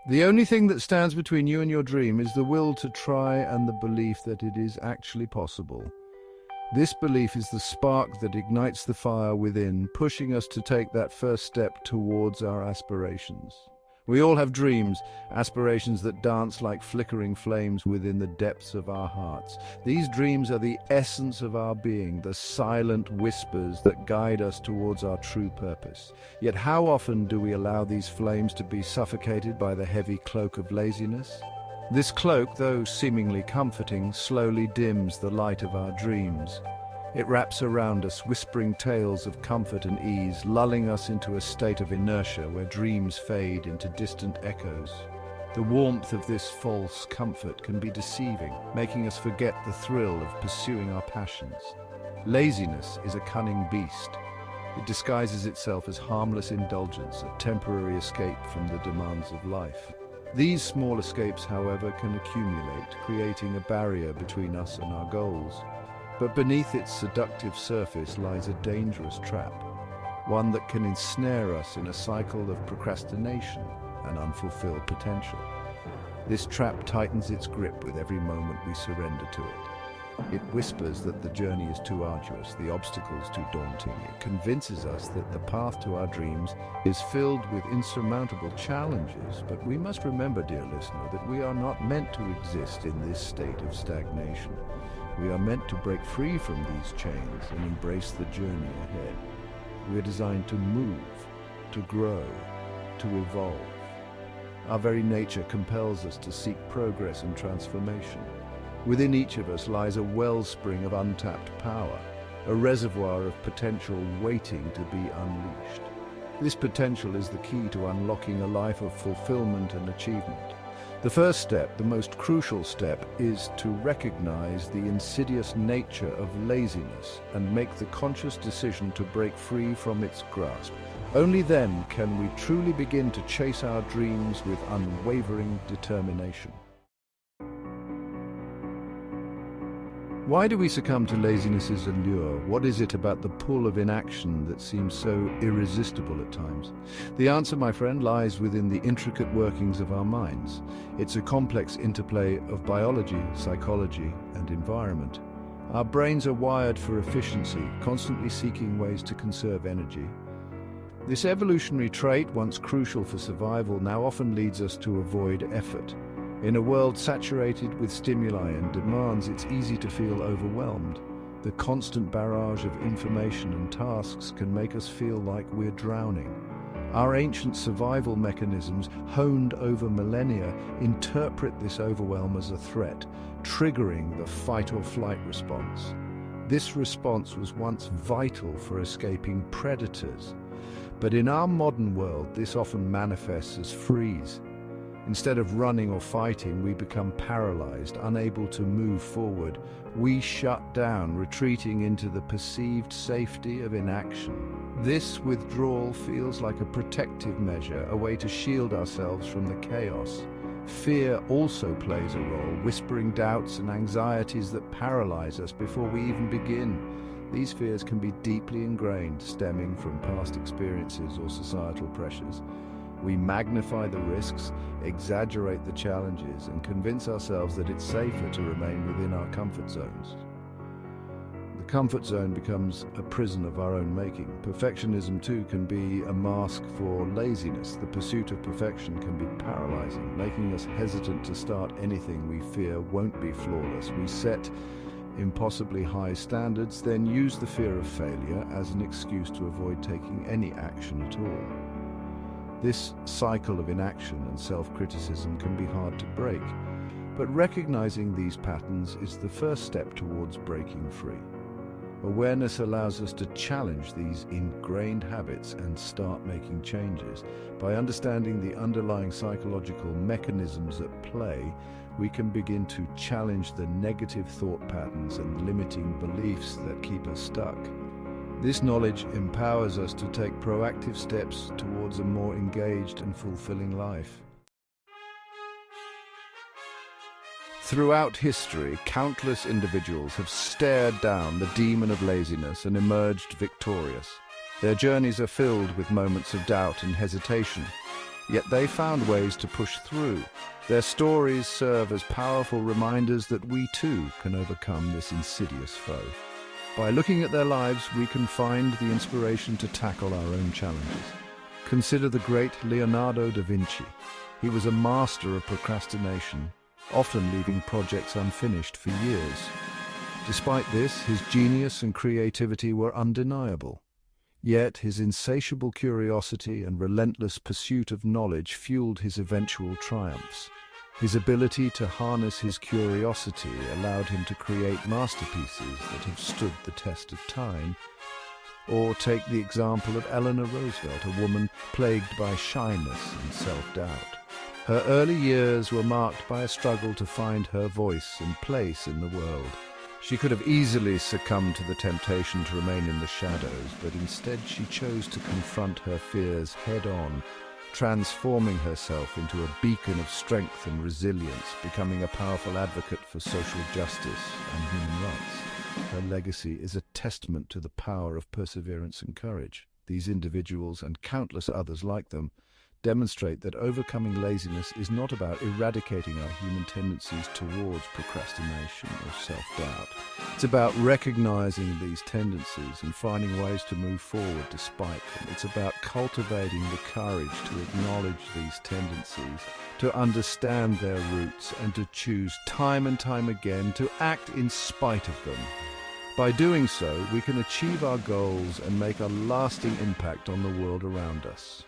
The only thing that stands between you and your dream is the will to try and the belief that it is actually possible. This belief is the spark that ignites the fire within, pushing us to take that first step towards our aspirations. We all have dreams, aspirations that dance like flickering flames within the depths of our hearts. These dreams are the essence of our being, the silent whispers that guide us towards our true purpose. Yet how often do we allow these flames to be suffocated by the heavy cloak of laziness? This cloak, though seemingly comforting, slowly dims the light of our dreams. It wraps around us, whispering tales of comfort and ease, lulling us into a state of inertia where dreams fade into distant echoes. The warmth of this false comfort can be deceiving, making us forget the thrill of pursuing our passions. Laziness is a cunning beast. It disguises itself as harmless indulgence, a temporary escape from the demands of life. These small escapes, however, can accumulate, creating a barrier between us and our goals. But beneath its seductive surface lies a dangerous trap, one that can ensnare us in a cycle of procrastination and unfulfilled potential. This trap tightens its grip with every moment we surrender to it. It whispers that the journey is too arduous, the obstacles too daunting. It convinces us that the path to our dreams is filled with insurmountable challenges. But we must remember, dear listener, that we are not meant to exist in this state of stagnation. We are meant to break free from these chains and embrace the journey ahead. We are designed to move, to grow, to evolve. Our very nature compels us to seek progress and transformation. Within each of us lies a wellspring of untapped power, a reservoir of potential waiting to be unleashed. This potential is the key to unlocking a life of fulfillment and achievement. The first step, the most crucial step, is to recognize the insidious nature of laziness and make the conscious decision to break free from its grasp. Only then can we truly begin to chase our dreams with unwavering determination. Why do we succumb to laziness's allure? What is it about the pull of inaction that seems so irresistible at times? The answer, my friend, lies within the intricate workings of our minds. It's a complex interplay of biology, psychology, and environment. Our brains are wired for efficiency, constantly seeking ways to conserve energy. This evolutionary trait, once crucial for survival, now often leads us to avoid effort. In a world saturated with stimuli and demands, it's easy to feel overwhelmed. The constant barrage of information and tasks can make us feel like we're drowning. Our ancient survival mechanisms, honed over millennia, interpret this overwhelm as a threat, triggering the fight-or-flight response. This response was once vital for escaping predators. But in our modern world, this often manifests as freeze. Instead of running or fighting, we become paralyzed, unable to move forward. We shut down, retreating into the perceived safety of inaction. This withdrawal feels like a protective measure, a way to shield ourselves from the chaos. Fear also plays a role, whispering doubts and anxieties that paralyze us before we even begin. These fears can be deeply ingrained, stemming from past experiences or societal pressures. We magnify the risks, exaggerate the challenges, and convince ourselves that it's safer to remain within our comfort zones. The comfort zone becomes a prison of our own making. Perfectionism, too, can be a mask for laziness. The pursuit of perfection can be paralyzing, making us hesitant to start anything we fear won't be flawless. We set impossibly high standards, then use the fear of failure as an excuse to avoid taking any action at all. This cycle of inaction and self-criticism can be hard to break, but recognizing these patterns is the first step towards breaking free. Awareness allows us to challenge these ingrained habits and start making changes. By understanding the underlying psychological mechanisms at play, we can begin to challenge the negative thought patterns and limiting beliefs that keep us stuck. This knowledge empowers us to take proactive steps towards a more engaged and fulfilling life. Throughout history, countless individuals have stared down the demon of laziness and emerged victorious. Their journeys are filled with moments of doubt and hesitation, yet they found ways to push through. Their stories serve as powerful reminders that we too can overcome this insidious foe. By looking at their lives, we can find the inspiration to tackle our own challenges. Consider the great Leonardo da Vinci. He was a master of procrastination, often leaving projects unfinished for years. Despite this, his genius and creativity were undeniable. Yet his insatiable curiosity and relentless pursuit of knowledge fueled his eventual triumphs. His ability to harness his curiosity allowed him to create masterpieces that have stood the test of time. Or take the example of Eleanor Roosevelt, a woman plagued by shyness and self-doubt. Her early years were marked by a struggle to find her voice and place in the world. She could have easily succumbed to the temptation to remain in the shadows, but instead she chose to confront her fears head-on, transforming herself into a beacon of strength and resilience, becoming a powerful advocate for social justice and human rights. Her legacy is a testament to the power of perseverance and courage. These individuals, and countless others like them, demonstrate that overcoming laziness is not about eradicating our human tendencies towards procrastination or self-doubt. It's about recognizing these tendencies and finding ways to move forward despite them. It's about cultivating the courage to acknowledge these tendencies, to understand their roots, and to choose time and time again to act in spite of them. By doing so, we can achieve our goals and make a lasting impact on the world around us.